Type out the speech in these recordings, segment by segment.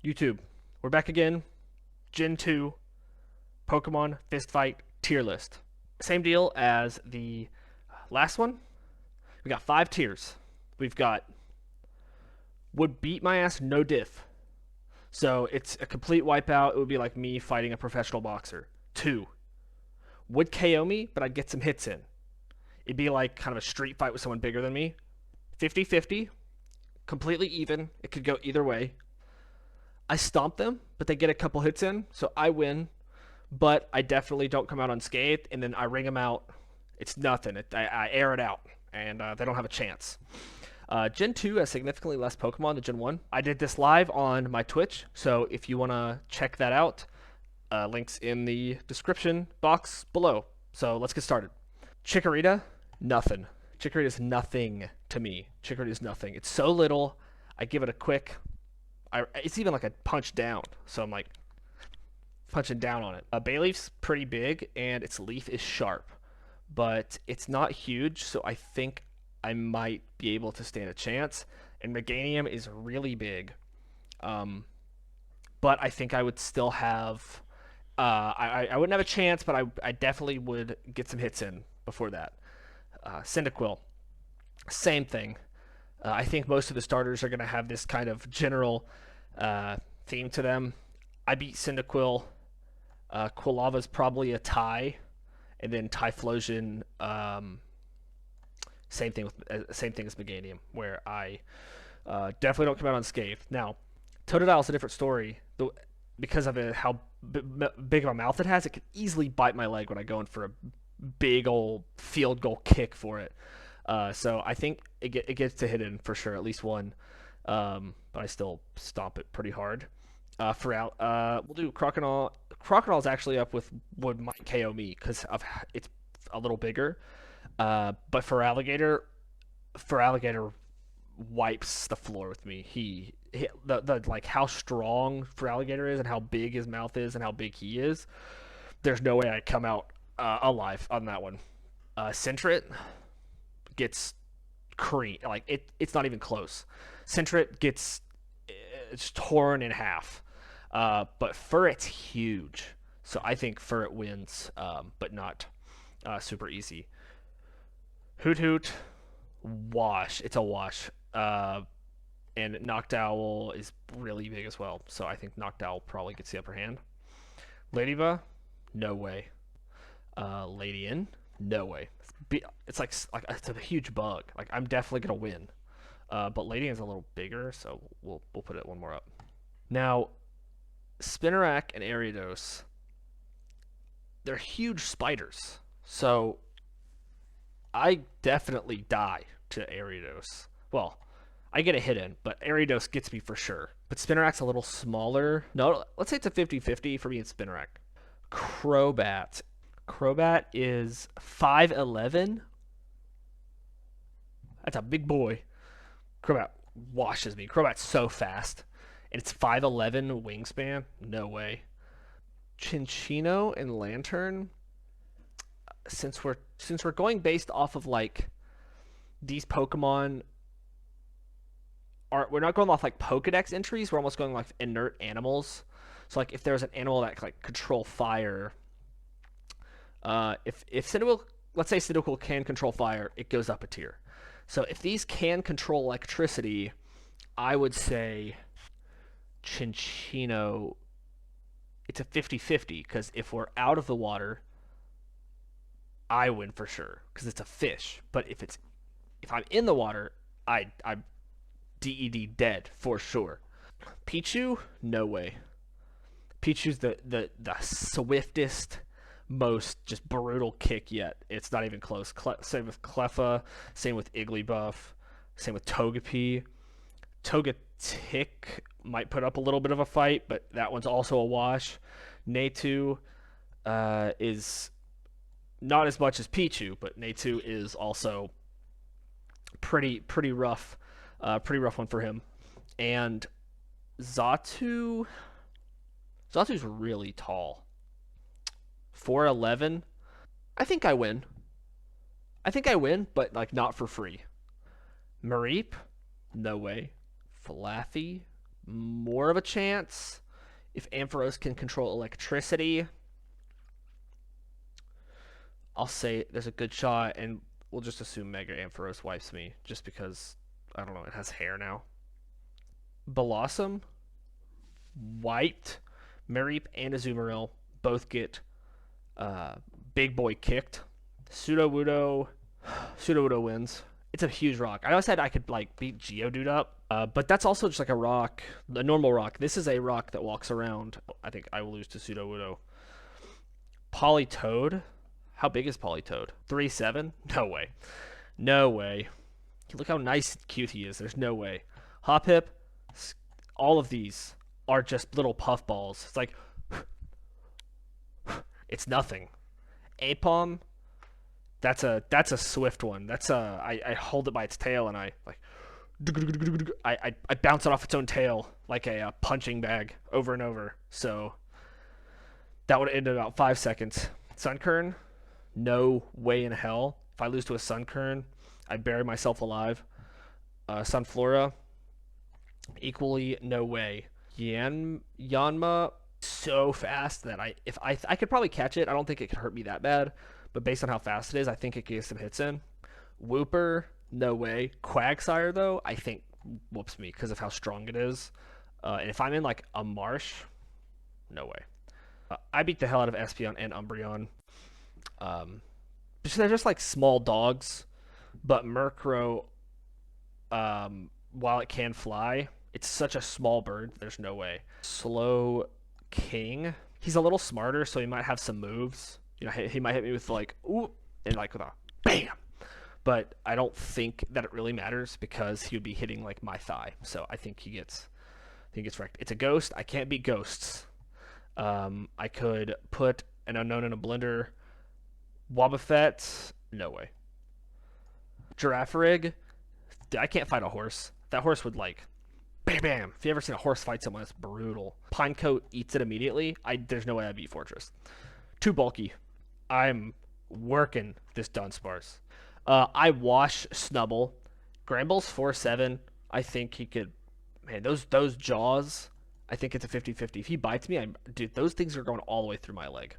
YouTube, we're back again. Gen 2, Pokemon Fistfight tier list. Same deal as the last one. We got 5 tiers. We've got would beat my ass, no diff. So it's a complete wipeout. It would be like me fighting a professional boxer. 2, would KO me, but I'd get some hits in. It'd be like kind of a street fight with someone bigger than me. 50-50, completely even. It could go either way. I stomp them, but they get a couple hits in, so I win. But I definitely don't come out unscathed, and then I ring them out. It's nothing. I air it out, and they don't have a chance. Gen 2 has significantly less Pokemon than Gen 1. I did this live on my Twitch, so if you want to check that out, links in the description box below. So let's get started. Chikorita, nothing. Chikorita's nothing to me. Chikorita's nothing. It's so little. I give it a quick... it's even like a punch down, so I'm like punching down on it. Bayleaf's pretty big, and its leaf is sharp, but it's not huge, so I think I might be able to stand a chance. And Meganium is really big, but I think I would still have... I wouldn't have a chance, but I definitely would get some hits in before that. Cyndaquil, same thing. I think most of the starters are going to have this kind of general theme to them. I beat Cyndaquil. Quilava's probably a tie, and then Typhlosion. Same thing as Meganium, where I definitely don't come out unscathed. Now, Totodile's a different story. Because of how big of a mouth it has, it could easily bite my leg when I go in for a big old field goal kick for it. So I think it gets to hit in for sure, at least one. But I still stomp it pretty hard. We'll do Crocodile. Crocodile's actually up with what might KO me because it's a little bigger. But for Alligator wipes the floor with me. The like how strong for Alligator is and how big his mouth is and how big he is. There's no way I come out alive on that one. Sentret gets cream, like it's not even close. Sentret gets it's torn in half. But Furret's huge, so I think Furret wins, but not super easy. Hoot Hoot, wash. It's a wash. And Noctowl is really big as well, so I think Noctowl probably gets the upper hand. Ladybug, no way. Ladian, no way. It's like it's a huge bug. Like I'm definitely gonna win. But Ladian's a little bigger, so we'll put it one more up. Now, Spinarak and Ariados, they're huge spiders, so I definitely die to Ariados. Well, I get a hit in, but Ariados gets me for sure. But Spinarak's a little smaller. No, let's say it's a 50-50 for me and Spinarak. Crobat. Crobat is 5'11". That's a big boy. Crobat washes me. Crobat's so fast. And it's 5'11" wingspan. No way. Chinchino and Lantern. Since we're going based off of like these Pokemon, we're not going off like Pokedex entries. We're almost going like inert animals. So like if there's an animal that like control fire, if Cyndaquil, let's say Cyndaquil can control fire, it goes up a tier. So if these can control electricity, I would say Chinchino. It's a 50-50 because if we're out of the water, I win for sure because it's a fish. But if I'm in the water, I'm DED dead for sure. Pichu, no way. Pichu's the swiftest, most just brutal kick yet. It's not even close. Same with Cleffa, same with Igglybuff, same with Togepi. Togetic might put up a little bit of a fight, but that one's also a wash. Natu is not as much as Pichu, but Natu is also pretty rough. Pretty rough one for him. And Zatu's really tall. 4'11". I think I win. But like not for free. Mareep, no way. Flaffy, more of a chance if Ampharos can control electricity. I'll say there's a good shot, and we'll just assume Mega Ampharos wipes me, just because, I don't know, it has hair now. Blossom, wiped. Mareep and Azumarill both get Big Boy kicked. Sudowoodo wins. It's a huge rock. I always said I could like beat Geodude up, but that's also just like a rock, a normal rock. This is a rock that walks around. I think I will lose to Sudowoodo. Politoed. How big is Politoed? 3'7"? No way. No way. Look how nice and cute he is. There's no way. Hoppip. All of these are just little puffballs. It's like it's nothing. Apom. That's a swift one. That's a I hold it by its tail and I bounce it off its own tail like a punching bag over and over. So that would end in about 5 seconds. Sunkern, no way in hell. If I lose to a Sunkern, I bury myself alive. Sunflora, equally no way. Yanma, so fast that if I could probably catch it. I don't think it could hurt me that bad, but based on how fast it is, I think it gets some hits in. Wooper, no way. Quagsire, though, I think whoops me because of how strong it is. And if I'm in like a marsh, no way. I beat the hell out of Espeon and Umbreon. They're just like small dogs, but Murkrow, while it can fly, it's such a small bird. There's no way. Slow King. He's a little smarter, so he might have some moves. You know, he might hit me with like ooh and like with a bam. But I don't think that it really matters because he would be hitting like my thigh. So I think he gets wrecked. It's a ghost. I can't beat ghosts. I could put an unknown in a blender. Wobbuffet, no way. Girafarig, I can't fight a horse. That horse would like, bam, bam. If you ever seen a horse fight someone, it's brutal. Pinecoat eats it immediately. There's no way I beat Fortress. Too bulky. I'm working this Dunsparce. I wash Snubble. Gramble's 4'7". I think he could. Man, those jaws. I think it's a 50-50. If he bites me, dude, those things are going all the way through my leg.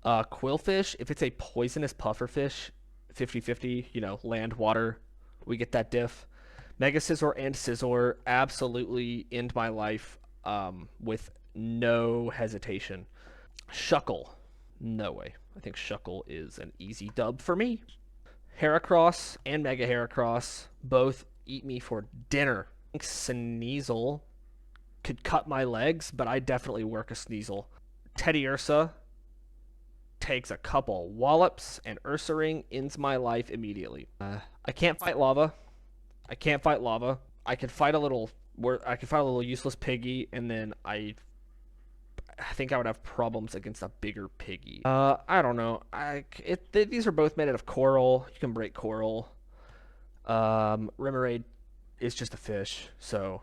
Quillfish, if it's a poisonous pufferfish, 50-50, you know, land, water, we get that diff. Mega Scizor and Scizor absolutely end my life with no hesitation. Shuckle, no way. I think Shuckle is an easy dub for me. Heracross and Mega Heracross both eat me for dinner. I think Sneasel could cut my legs, but I definitely work a Sneasel. Teddiursa takes a couple wallops, and Ursaring ends my life immediately. I can't fight lava. I can fight a little useless piggy, and then I think I would have problems against a bigger piggy. I don't know. These are both made out of coral. You can break coral. Remoraid is just a fish, so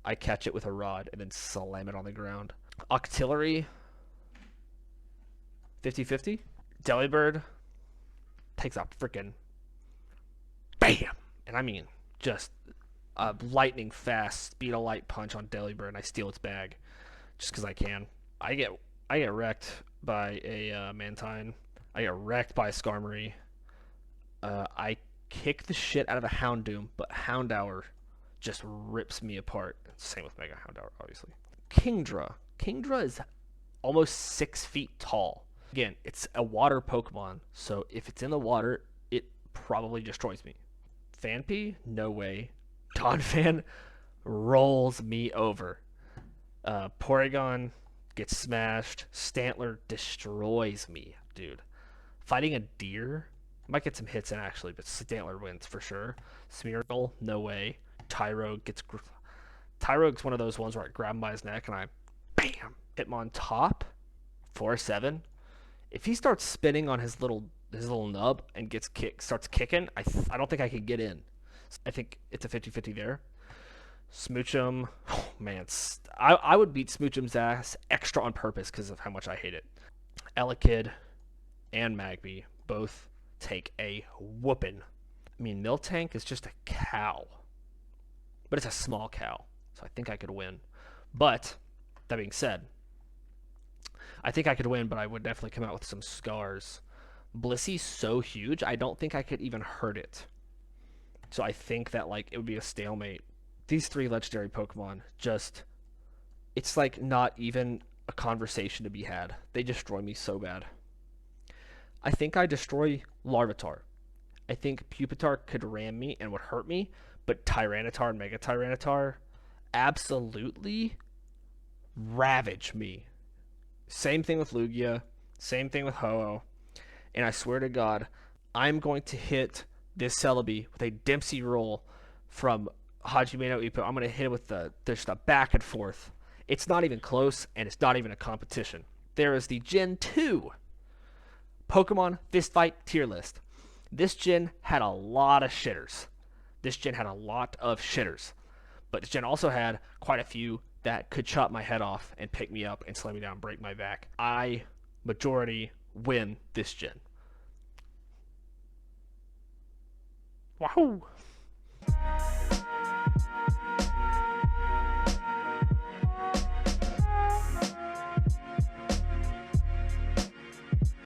I catch it with a rod and then slam it on the ground. Octillery, 50-50. Delibird takes a freaking bam, and I mean just a lightning fast speed of light punch on Delibird, and I steal its bag just because I can. I get wrecked by a Mantine. I get wrecked by a Skarmory. I kick the shit out of a Houndoom, but Houndour just rips me apart. Same with Mega Houndour, obviously. Kingdra. Kingdra is almost 6 feet tall. Again, it's a water Pokemon, so if it's in the water, it probably destroys me. Phanpy? No way. Donphan rolls me over. Porygon gets smashed. Stantler destroys me, dude. Fighting a deer? Might get some hits in, actually, but Stantler wins for sure. Smeargle? No way. Tyrogue's one of those ones where I grab him by his neck and I, bam, hit him on top. 4-7. If he starts spinning on his little nub and starts kicking, I don't think I could get in. I think it's a 50-50 there. Smoochum, oh man, I would beat Smoochum's ass extra on purpose because of how much I hate it. Elekid and Magby both take a whooping. I mean, Miltank is just a cow, but it's a small cow. So I think I could win. But, that being said, I think I could win, but I would definitely come out with some scars. Blissy's so huge, I don't think I could even hurt it. So I think that like it would be a stalemate. These 3 legendary Pokemon just, it's like not even a conversation to be had. They destroy me so bad. I think I destroy Larvitar. I think Pupitar could ram me and would hurt me, but Tyranitar and Mega Tyranitar absolutely ravage me. Same thing with Lugia, same thing with Ho-Oh, and I swear to God, I'm going to hit this Celebi with a Dempsey roll from Hajime no Ippo. I'm going to hit it with just a back and forth. It's not even close, and it's not even a competition. There is the Gen 2 Pokemon Fistfight tier list. This gen had a lot of shitters. But this gen also had quite a few that could chop my head off and pick me up and slam me down and break my back. I, majority, win this gen. Wahoo!